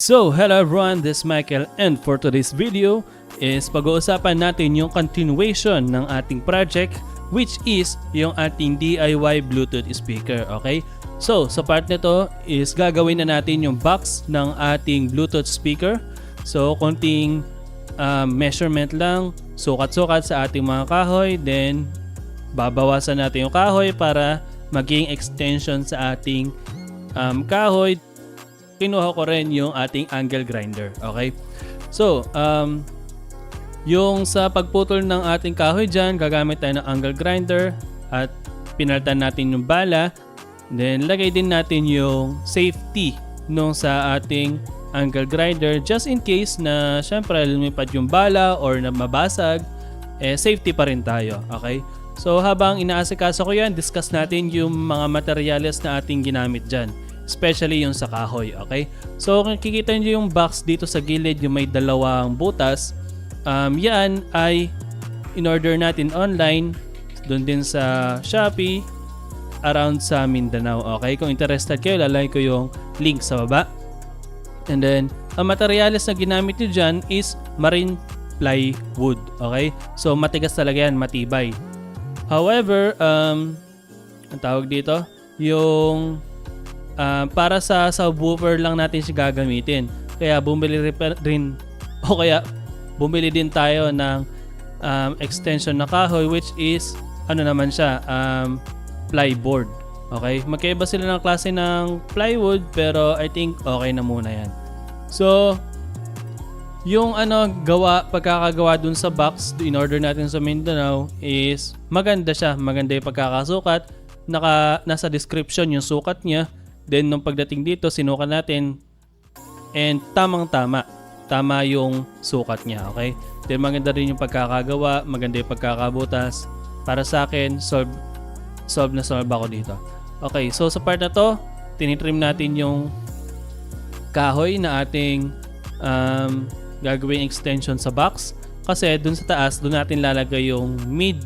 So, hello everyone, this is Michael, and for today's video is pag-uusapan natin yung continuation ng ating project, which is yung ating DIY Bluetooth speaker, okay? So, sa part nito is gagawin na natin yung box ng ating Bluetooth speaker. So, konting measurement lang, sukat-sukat sa ating mga kahoy, then babawasan natin yung kahoy para maging extension sa ating kahoy. Kinuha ko rin yung ating angle grinder. Okay? So, yung sa pagputol ng ating kahoy dyan, gagamit tayo ng angle grinder at pinalitan natin yung bala. Then, lagay din natin yung safety nung sa ating angle grinder just in case na syempre lumipad yung bala or na mabasag, safety pa rin tayo. Okay? So, habang inaasikaso ko yan, discuss natin yung mga materyales na ating ginamit dyan. Especially yung sa kahoy, okay? So, kung kikita nyo yung box dito sa gilid, yung may dalawang butas, yan ay in-order natin online, doon din sa Shopee, around sa Mindanao, okay? Kung interested kayo, lalagay ko yung link sa baba. And then, ang materyales na ginamit nyo dyan is marine plywood, okay? So, matigas talaga yan, matibay. However, ang tawag dito, yung para sa subwoofer lang natin siya gagamitin. Kaya bumili din tayo ng extension na kahoy, which is ano naman siya, plyboard. Okay? Magkaiba sila ng klase ng plywood, pero I think okay na muna yan. So, yung pagkakagawa dun sa box in order natin sa Mindanao is maganda siya. Maganda yung pagkakasukat. Nasa description yung sukat niya. Then, nung pagdating dito, sinukat natin and tamang-tama. Tama yung sukat niya, okay? Then, maganda rin yung pagkakagawa, maganda yung pagkakabutas. Para sa akin, solve ako dito. Okay, so sa part na to, tinitrim natin yung kahoy na ating gagawing extension sa box. Kasi dun sa taas, dun natin lalagay yung mid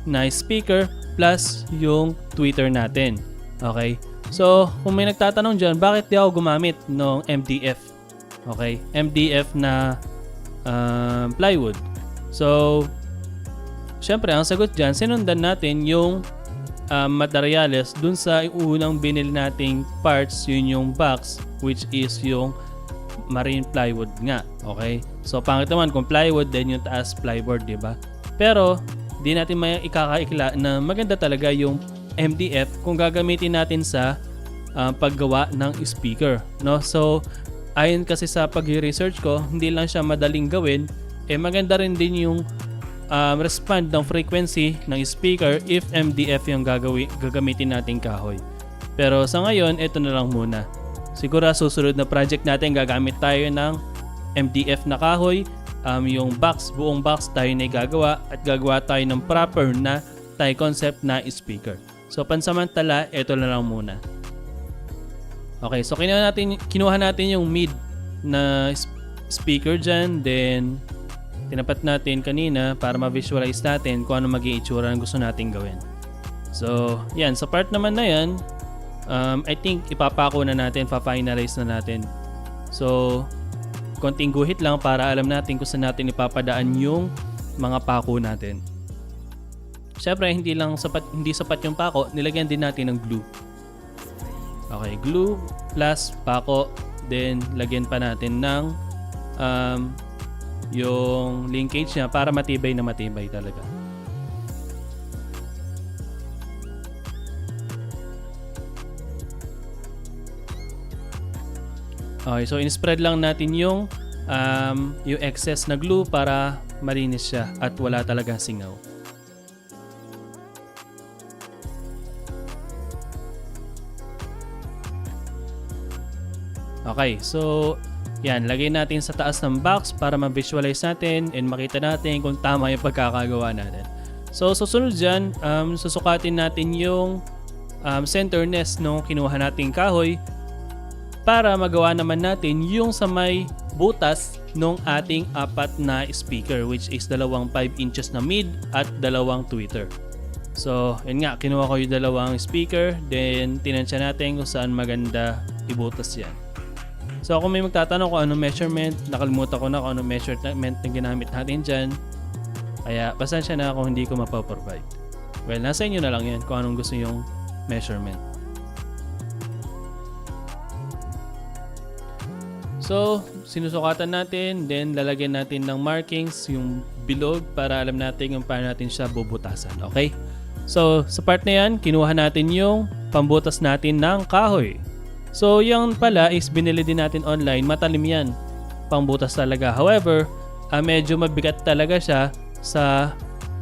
na speaker plus yung tweeter natin. Okay? So, kung may nagtatanong dyan, bakit di ako gumamit ng MDF? Okay? MDF na plywood. So, syempre, ang sagot dyan, sinundan natin yung materyales dun sa unang binili nating parts, yun yung box, which is yung marine plywood nga. Okay? So, pangit naman kung plywood, then yung taas plyboard, di ba? Pero, di natin may ikakaikla na maganda talaga yung MDF kung gagamitin natin sa paggawa ng speaker, no? So, ayon kasi sa pag-research ko, hindi lang siya madaling gawin, maganda rin din yung respond ng frequency ng speaker if MDF yung gagamitin nating kahoy. Pero sa ngayon, ito na lang muna. Siguro susunod na project natin, gagamit tayo ng MDF na kahoy. Yung buong box tayo na gagawa at gagawa tayo ng proper na tie concept na speaker. So, pansamantala, ito na lang muna. Okay, so kinuha natin yung mid na speaker dyan. Then, tinapat natin kanina para ma-visualize natin kung ano maging itsura ng gusto natin gawin. So, yan. Sa part naman na yan, I think ipapako na natin, pa-finalize na natin. So, konting guhit lang para alam natin kung saan natin ipapadaan yung mga pako natin. Siyempre, hindi sapat yung pako, nilagyan din natin ng glue. Okay, glue plus pako, then lagyan pa natin ng yung linkage niya para matibay na matibay talaga. Okay, so in-spread lang natin yung excess na glue para malinis siya at wala talagang singaw. Okay, so yan, lagay natin sa taas ng box para ma-visualize natin and makita natin kung tama yung pagkakagawa natin. So, susunod dyan, susukatin natin yung centerness nung kinuha nating kahoy para magawa naman natin yung sa may butas nung ating apat na speaker, which is dalawang 5 inches na mid at dalawang tweeter. So, yun nga, kinuha ko yung dalawang speaker, then tinansya natin kung saan maganda ibutas yan. So kung may magtatanong kung anong measurement, nakalimutan ko na kung anong measurement na ginamit natin dyan. Kaya pasensya na kung hindi ko mapaprovide. Well, nasa inyo na lang yan kung anong gusto yung measurement. So, sinusukatan natin, then lalagyan natin ng markings yung bilog para alam natin kung paano natin siya bubutasan. Okay? So, sa part na yan, kinuha natin yung pambutas natin ng kahoy. So, yung pala is binili din natin online. Matalim yan. Pambutas talaga. However, medyo mabigat talaga siya sa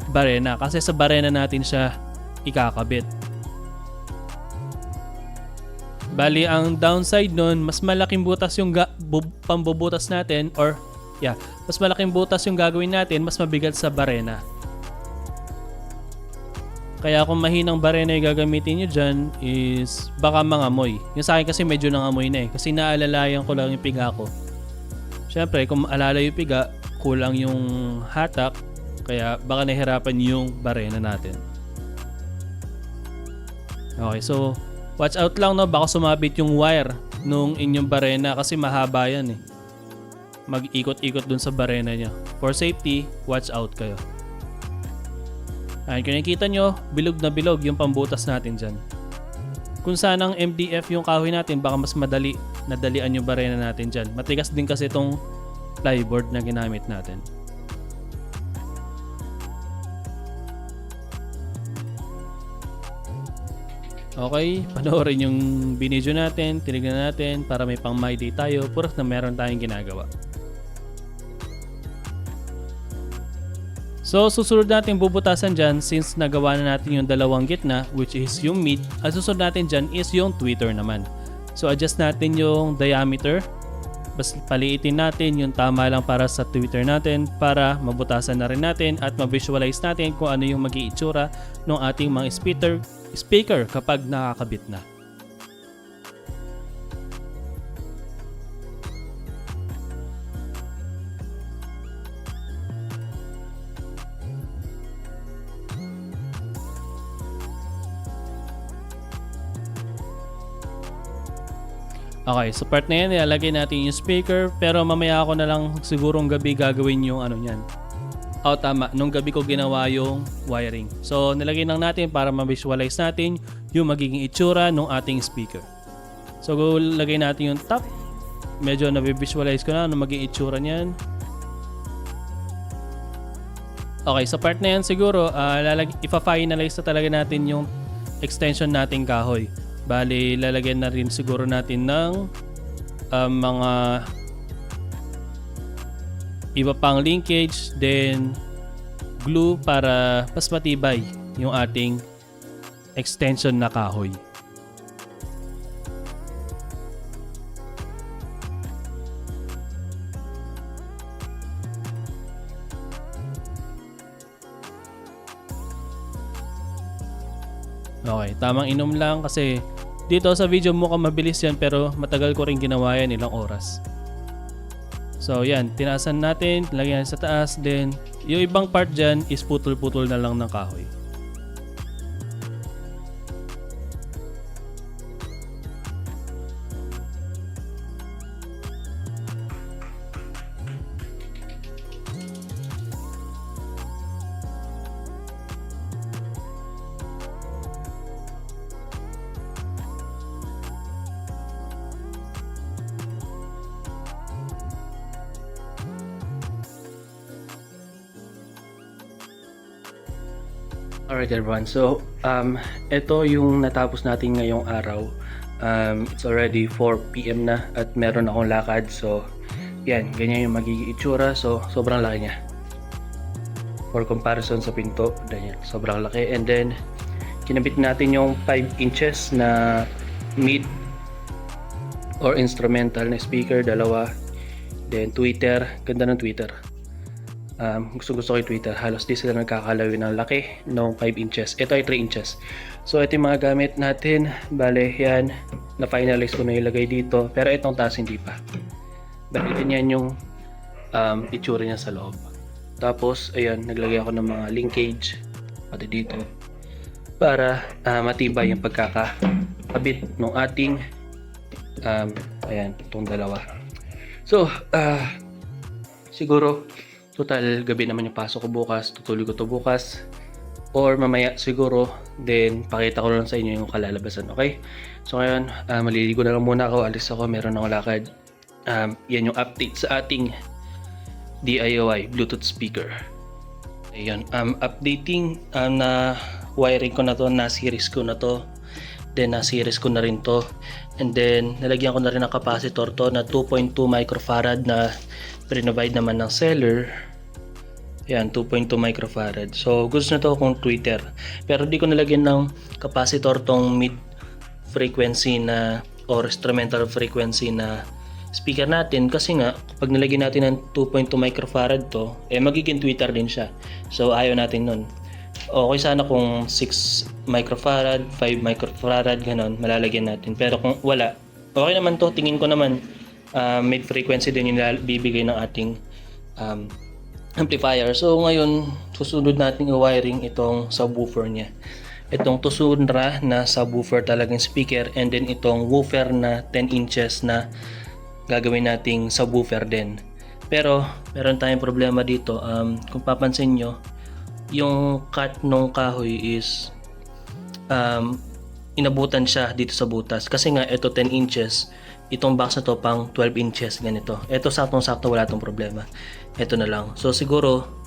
barena. Kasi sa barena natin siya ikakabit. Bali, ang downside nun, mas malaking butas yung pambubutas natin mas malaking butas yung gagawin natin, mas mabigat sa barena. Kaya kung mahinang barena yung gagamitin nyo dyan is baka mangamoy. Yung sa akin kasi medyo nangamoy na kasi naalalayan ko lang yung piga ko. Siyempre, kung maalala yung piga, kulang yung hatak, kaya baka nahirapan yung barena natin. Okay, so watch out lang, no, baka sumabit yung wire nung inyong barena kasi mahaba yan mag-ikot-ikot dun sa barena niya. For safety, watch out kayo. Ayan, kung nakikita nyo, bilog na bilog yung pambutas natin dyan. Kung sanang MDF yung kahoy natin, baka mas nadalian yung barena natin dyan. Matigas din kasi itong plyboard na ginamit natin. Okay, panoorin yung binidyo natin, tinignan natin para may pang my day tayo, puros na meron tayong ginagawa. So, susunod natin bubutasan dyan since nagawa na natin yung dalawang gitna, which is yung mid. Ang susunod natin dyan is yung tweeter naman. So, adjust natin yung diameter. Bas paliitin natin yung tama lang para sa tweeter natin para mabutasan na rin natin at ma-visualize natin kung ano yung mag-iitsura ng ating mga speaker kapag nakakabit na. Okay, sa part na yan, ilalagay natin yung speaker pero mamaya ako na lang sigurong gabi gagawin yung ano niyan. Tama, nung gabi ko ginawa yung wiring. So, nilagay lang natin para ma-visualize natin yung magiging itsura ng ating speaker. So, lagay natin yung top. Medyo na-visualize ko na ano magiging itsura niyan. Okay, sa part na yan siguro, ipa-finalize na talaga natin yung extension nating kahoy. Bali, lalagyan na rin siguro natin ng mga iba pang linkage, then glue para mas matibay yung ating extension na kahoy. Okay, tamang inom lang kasi dito sa video mukhang mabilis yan pero matagal ko rin ginawa yan, ilang oras. So yan, tinaasan natin, lagyan sa taas, then yung ibang part dyan is putol-putol na lang ng kahoy. Alright everyone, so ito yung natapos natin ngayong araw. It's already 4 PM na at meron akong lakad, so yan, ganyan yung magiging itsura. So sobrang laki niya for comparison sa pinto, ganyan, sobrang laki. And then kinabit natin yung 5 inches na mid or instrumental na speaker, dalawa. Then tweeter, ganda ng tweeter. Gusto ko yung tweeter, halos di sila nagkakalawin ng laki ng 5 inches. Ito ay 3 inches. So ito yung mga gamit natin. Bale yan, na-finalize ko na ilagay dito, pero itong taas hindi pa. Bale yan yung itsura niya sa loob. Tapos ayan, naglagay ako ng mga linkage pati dito para matibay yung pagkakabit ng ating Ayan, itong dalawa. So, siguro, total gabi naman yung pasok ko bukas. Tutuloy ko to bukas. Or mamaya siguro, then pakita ko lang sa inyo yung kalalabasan, okay? So ngayon, maliligo na lang muna ako. Alis ako, meron akong lakad. Yan yung update sa ating DIY Bluetooth speaker. Ayun, updating na wiring ko na to, na-series ko na to. Then na-series ko na rin to. And then nalagyan ko na rin ng capacitor to na 2.2 microfarad na pre-provide naman ng seller. Yan, 2.2 microfarad. So gusto na to kung tweeter. Pero di ko nalagyan ng capacitor tong mid frequency na or instrumental frequency na speaker natin, kasi nga pag nilagyan natin ng 2.2 microfarad to, magiging tweeter din siya. So ayaw natin nun. Okay sana kung 6 microfarad, 5 microfarad, ganon, malalagyan natin. Pero kung wala, okay naman to. Tingin ko naman mid frequency din yung bibigay ng ating amplifier. So ngayon, susunod natin i-wiring itong subwoofer niya. Itong Tucson-Ra na subwoofer talagang speaker, and then itong woofer na 10 inches na gagawin nating subwoofer din. Pero meron tayong problema dito. Kung papansin nyo, yung cut nung kahoy is inabutan siya dito sa butas. Kasi nga ito 10 inches, itong box na to pang 12 inches ganito. Ito saktong-sakto, wala tong problema. Ito na lang. So siguro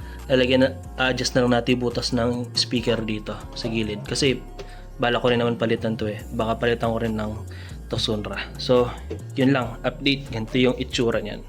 adjust na lang natin butas ng speaker dito sa gilid. Kasi bala ko rin naman palitan to Baka palitan ko rin ng Tucson-Ra. So yun lang, update. Ganito yung itsura niyan.